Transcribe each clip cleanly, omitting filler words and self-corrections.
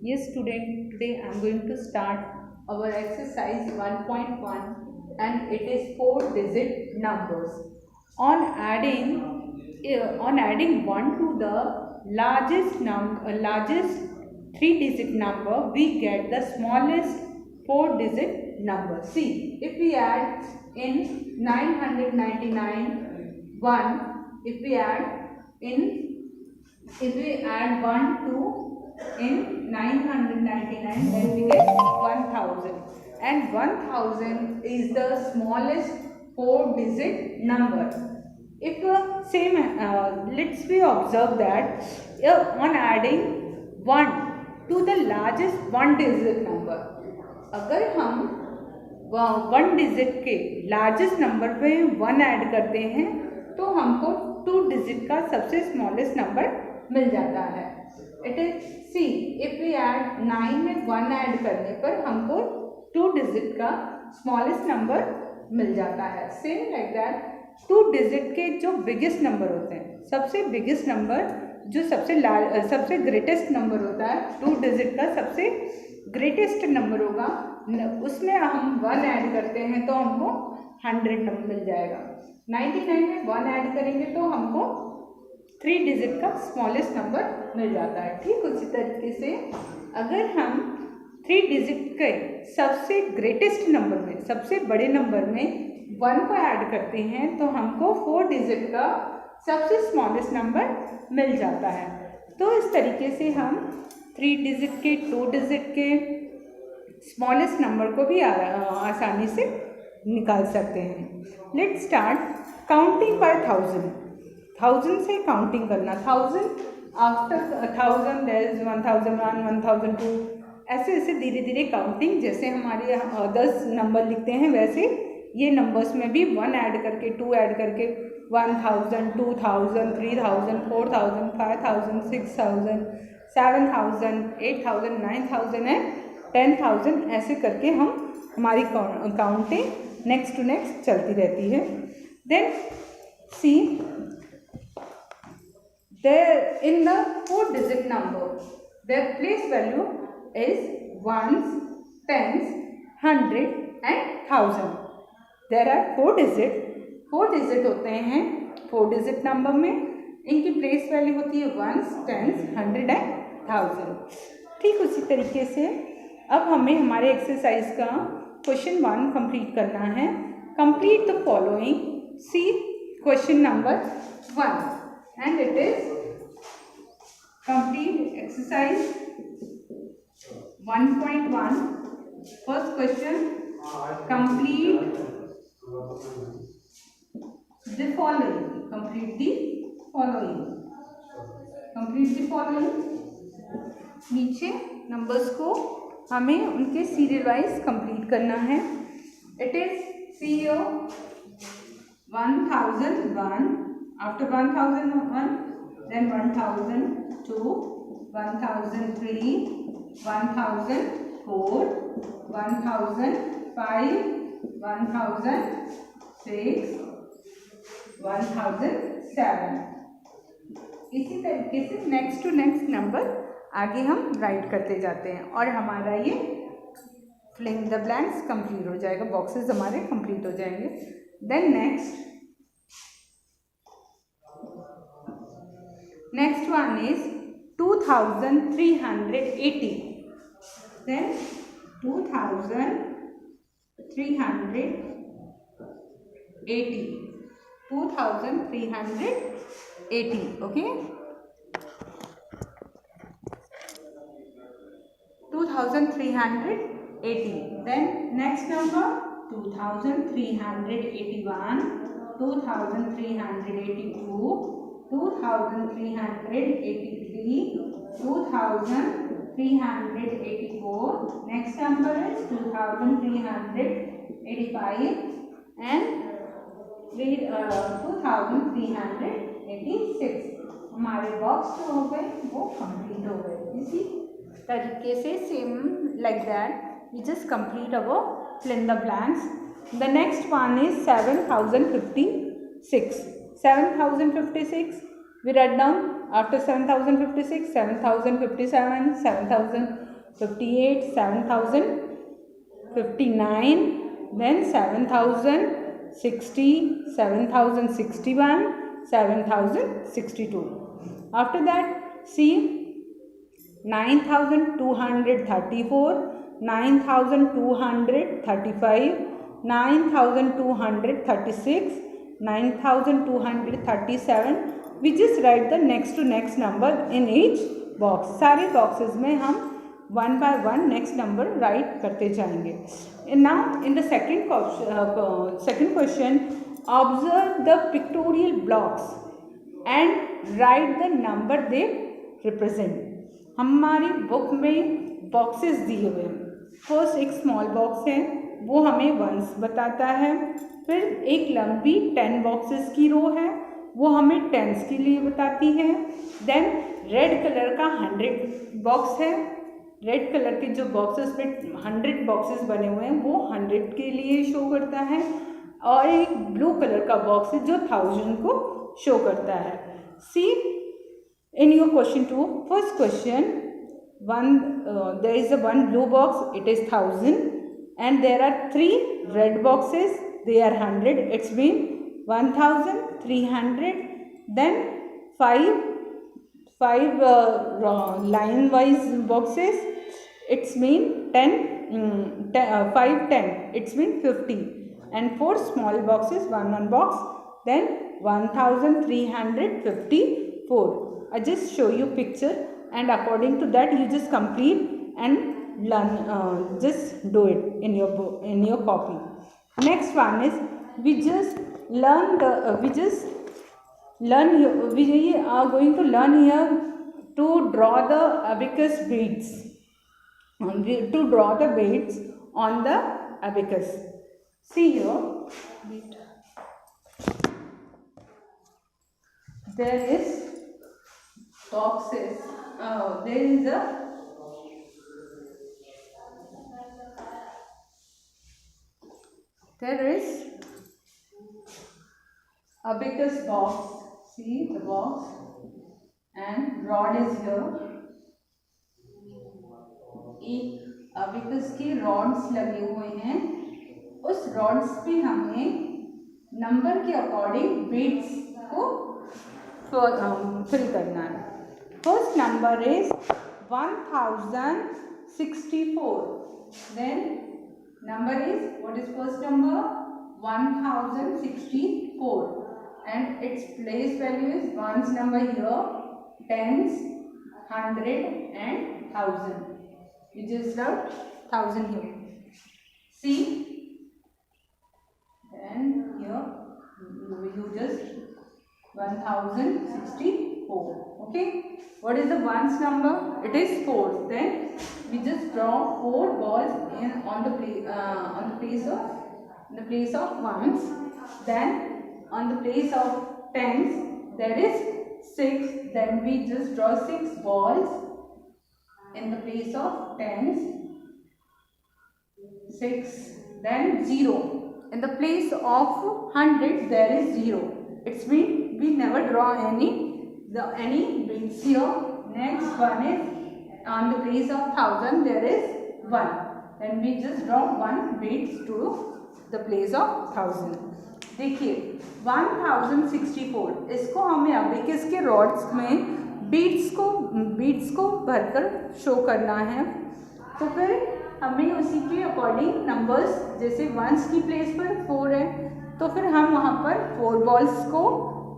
Yes, student, today I am going to start our exercise 1.1 and it is 4-digit numbers. On adding 1 to the largest 3-digit number, we get the smallest 4-digit number. See, if we add in 999 1, if we add 1 to in 999, then we get 1000, and 1000 is the smallest 4-digit number. If let's we observe that on adding 1 to the largest 1-digit number, अगर हम 1 digit के largest number पे 1 add करते हैं तो हमको 2 digit का सबसे स्मॉलेस्ट नंबर मिल जाता है. It is see, if we add 9 में 1 ऐड करने पर हमको 2 डिजिट का स्मॉलेस्ट नंबर मिल जाता है. सेम लाइक दैट 2 डिजिट के जो बिगेस्ट नंबर होते हैं, सबसे बिगेस्ट नंबर जो सबसे ग्रेटेस्ट नंबर होता है, 2 डिजिट का सबसे ग्रेटेस्ट नंबर होगा, उसमें हम 1 ऐड करते हैं तो हमको 100 नंबर मिल जाएगा. 99 में 1 ऐड करेंगे तो हमको 3 डिजिट का स्मॉलेस्ट नंबर मिल जाता है. ठीक उसी तरीके से अगर हम 3 डिजिट के सबसे ग्रेटेस्ट नंबर में, सबसे बड़े नंबर में 1 को ऐड करते हैं तो हमको 4 डिजिट का सबसे स्मॉलेस्ट नंबर मिल जाता है. तो इस तरीके से हम 3 डिजिट के, 2 डिजिट के स्मॉलेस्ट नंबर को भी आसानी से निकाल सकते हैं. लेट्स स्टार्ट काउंटिंग बाय 1000 से काउंटिंग करना. 1000 आफ्टर 1000 देयर इज 1001, 1002, ऐसे धीरे धीरे काउंटिंग, जैसे हमारे यहाँ 10 नंबर लिखते हैं वैसे ये नंबर्स में भी 1 ऐड करके, 2 ऐड करके 1000, 2000, 3000, 4000, 5000, 6000, 7000, 8000, 9000 एंड 10,000 ऐसे करके हमारी काउंटिंग नेक्स्ट टू नेक्स्ट चलती रहती है. Then see, there in the 4-digit number, their place value is ones, tens, 100 and 1000. There are 4 digit होते हैं 4-digit नंबर में. इनकी प्लेस वैल्यू होती है वंस, टेंस, 100 एंड 1000. ठीक उसी तरीके से अब हमें हमारे एक्सरसाइज का क्वेश्चन 1 कंप्लीट करना है. Complete the following. See question number 1 and it is complete exercise 1.1. First question, complete the following. Complete the following. नीचे नंबर्स को हमें उनके सीरियल वाइज कंप्लीट करना है. It is CO 1001, after 1001 then 1002, 1003, 1004, 1005, 1006, 1007. इसी तरीके से नेक्स्ट टू नेक्स्ट नंबर आगे हम राइट करते जाते हैं और हमारा ये फिलिंग द ब्लैंक्स कंप्लीट हो जाएगा, बॉक्सेस हमारे कंप्लीट हो जाएंगे. Then next one is 2380. Then 2380, 2380. Okay, 2380. Then next number 2381, 2382, 2383, 2384. Next number is 2385 and 2386. हमारे बॉक्स जो हो गए वो कंप्लीट हो गए. इसी तरीके से same like that we just complete our fill in the blanks. The next one is 7056. 7056 we write down after 7056, 7057, 7058, 7059, then 7060, 7061, 7062. After that, see 9234, 9235, 9236, 9237. We just write the next to next number in each box. सारे boxes में हम one by one next number write करते जाएंगे. And now in the second question, observe the pictorial blocks and write the number they represent. हमारी book में boxes दिए हुए हैं. फर्स्ट एक स्मॉल बॉक्स है, वो हमें वंस बताता है. फिर एक लंबी 10 बॉक्सेस की रो है, वो हमें टेंस के लिए बताती है. देन रेड कलर का 100 बॉक्स है. रेड कलर के जो बॉक्सेस पे 100 बॉक्सेस बने हुए हैं वो 100 के लिए शो करता है. और एक ब्लू कलर का बॉक्स है जो 1000 को शो करता है. सी in your question 2, first question, there is a one blue box, it is 1000, and there are 3 red boxes, they are 100. It's been 1300. Then 5 line wise boxes, it's been 10, 5 10, it's been 50, and 4 small boxes, one box, then 1354. I just show you picture, and according to that you just complete and learn. Just do it in your book, in your copy. Next one is we are going to learn here to draw the abacus beads. To draw the beads on the abacus. See here. There is boxes. There is a abacus box. See the box, and rod is here. एक abacus के rods लगे हुए हैं. उस rods पे हमें number के according beads को fill करना है. First number is 1064. Then number is, what is first number? 1064, and its place value is ones number here, tens, 100 and 1000. You just write 1000 here. See, then here you just 1064. Okay, what is the ones number? It is 4. Then we just draw 4 balls on the place of ones. Then on the place of tens there is 6. Then we just draw 6 balls in the place of tens. 6. Then 0. In the place of 100 there is 0. It's mean we never draw any beads here. Next one is on the place of 1000 there is 1. Then we just draw 1 beads to the place of 1000. देखिए 1064, इसको हमें abacus के rods में beads को भरकर show करना है. तो फिर हमें उसी के अकॉर्डिंग नंबर्स, जैसे वंस की प्लेस पर 4 है तो फिर हम वहाँ पर 4 बॉल्स को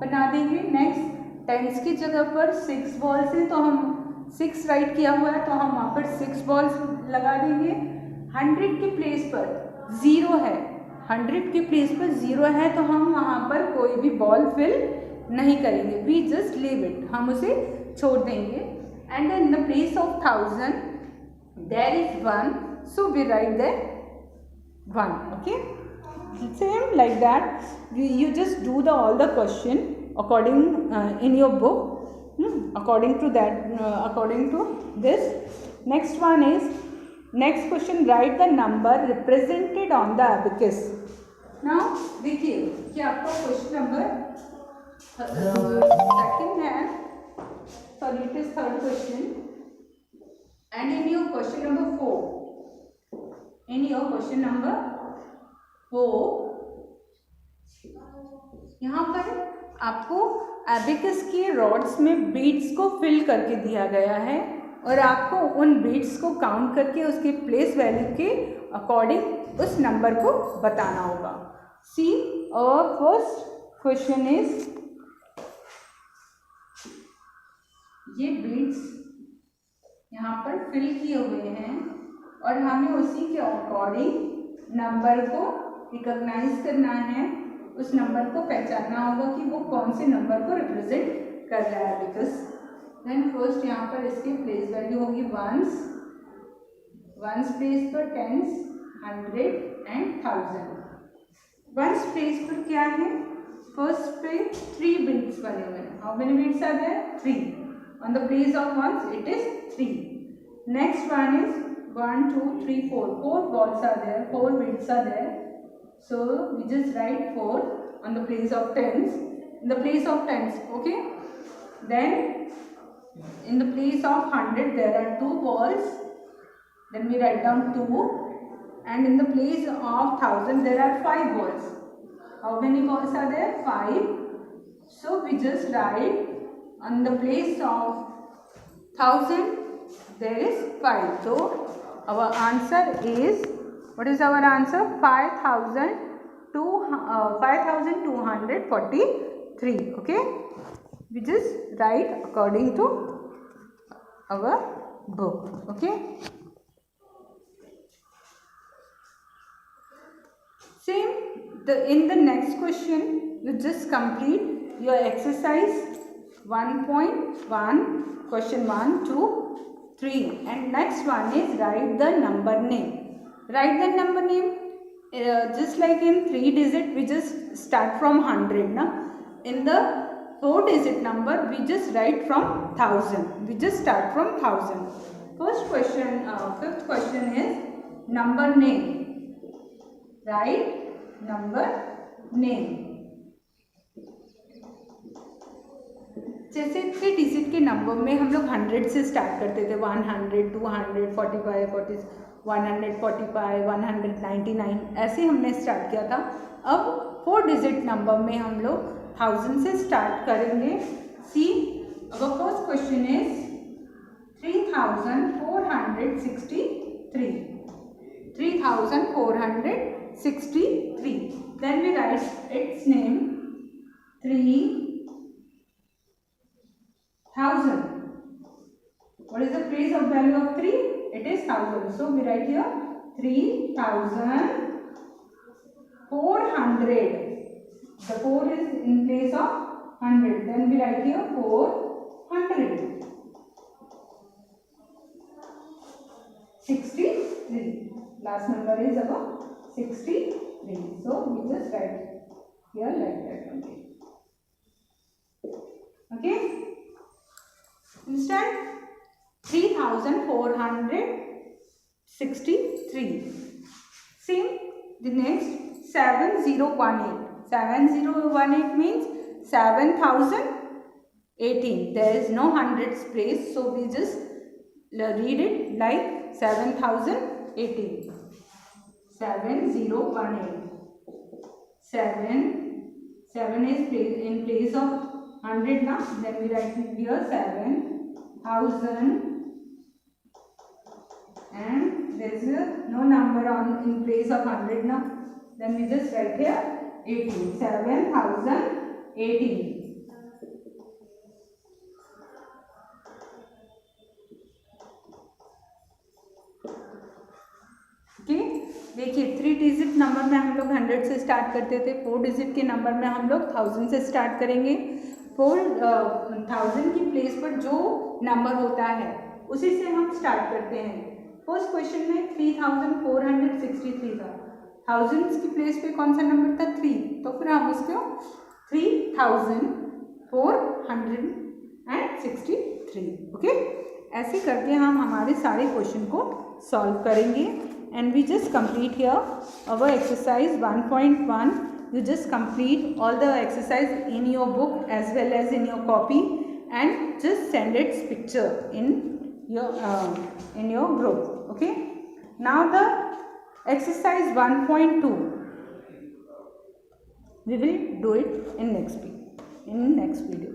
बना देंगे. नेक्स्ट टेंस की जगह पर 6 बॉल्स है तो हम 6 राइट किया हुआ है तो हम वहाँ पर 6 बॉल्स लगा देंगे. 100 की प्लेस पर 0 है, 100 की प्लेस पर 0 है तो हम वहाँ पर कोई भी बॉल फिल नहीं करेंगे. वी जस्ट लीव इट, हम उसे छोड़ देंगे. And in the place of 1000 there is 1, so we write that 1. Okay, same like that you just do all the question according in your book, according to this. Next one is, next question, write the number represented on the abacus. Now देखिए कि आपका question number second है. sorry, it is third question. And in your question number 4, यहाँ पर आपको abacus के rods में beads को फिल करके दिया गया है और आपको उन बीड्स को काउंट करके उसके प्लेस वैल्यू के अकॉर्डिंग उस नंबर को बताना होगा. See our first question is, ये बीड्स यहाँ पर फिल किए हुए हैं और हमें उसी के अकॉर्डिंग नंबर को रिकॉग्नाइज करना है, उस नंबर को पहचानना होगा कि वो कौन से नंबर को रिप्रेजेंट कर रहा है. बिकॉज देन फर्स्ट यहाँ पर इसकी प्लेस वैल्यू होगी वंस प्लेस पर टेंस, 100 एंड 1000. वंस प्लेस पर क्या है, फर्स्ट पे 3 बीट्स बने हुए हैं. How many beads are there? 3. On the place of ones, it is 3. Next one is 1, 2, 3, 4. 4 balls are there, 4 bits are there. So we just write 4 on the place of tens. In the place of tens, okay. Then in the place of 100, there are 2 balls. Then we write down 2. And in the place of 1000, there are 5 balls. How many balls are there? 5. So we just write. On the place of 1000, there is 5. So our answer is, what is our answer? 5243. Okay, we just write according to our book. Okay, same in the next question you just complete your exercise 1.1, question 1, 2, 3, and next one is write the number name. Write the number name, just like in 3 digit we just start from 100 na. In the 4 digit number we just write from 1000. We just start from 1000. First question, fifth question is number name. Write number name. जैसे 3 digit के number में हम लोग 100 से start करते थे, 100, 200, 45, 145, 199, ऐसे हमने स्टार्ट किया था. अब 4 डिजिट नंबर में हम लोग 1000 से स्टार्ट करेंगे. See our first question is 3463. 3463. Then we write its name 3000. What is the place of value of 3? It is 1000. So we write here 3400. The 4 is in place of 100. Then we write here 400. 63. Last number is about 63. So we just write here like that only. Okay. Understand? 3463. Same. The next 7018. 7018 means 7018. There is no hundreds place, so we just read it like 7018. 7018. 7 is in place of 100 now. Then we write here 7000, and there is no number in place of 100 now. Then we just write here 18. 7018. Okay, देखिए 3 digit number में हम लोग 100 से start करते थे. 4 digit के number में हम लोग 1000 से स्टार्ट करेंगे. 4000 की प्लेस पर जो नंबर होता है उसी से हम स्टार्ट करते हैं. फर्स्ट क्वेश्चन में 3463 था. 1000 की प्लेस पे कौन सा नंबर था? 3. तो फिर हम उसको 3463. ओके, ऐसे करके हम हमारे सारे क्वेश्चन को सॉल्व करेंगे. And we just complete here our exercise 1.1. You just complete all the exercise in your book as well as in your copy. and just send its picture in your group. Okay. Now the exercise 1.2. We will do it in next video.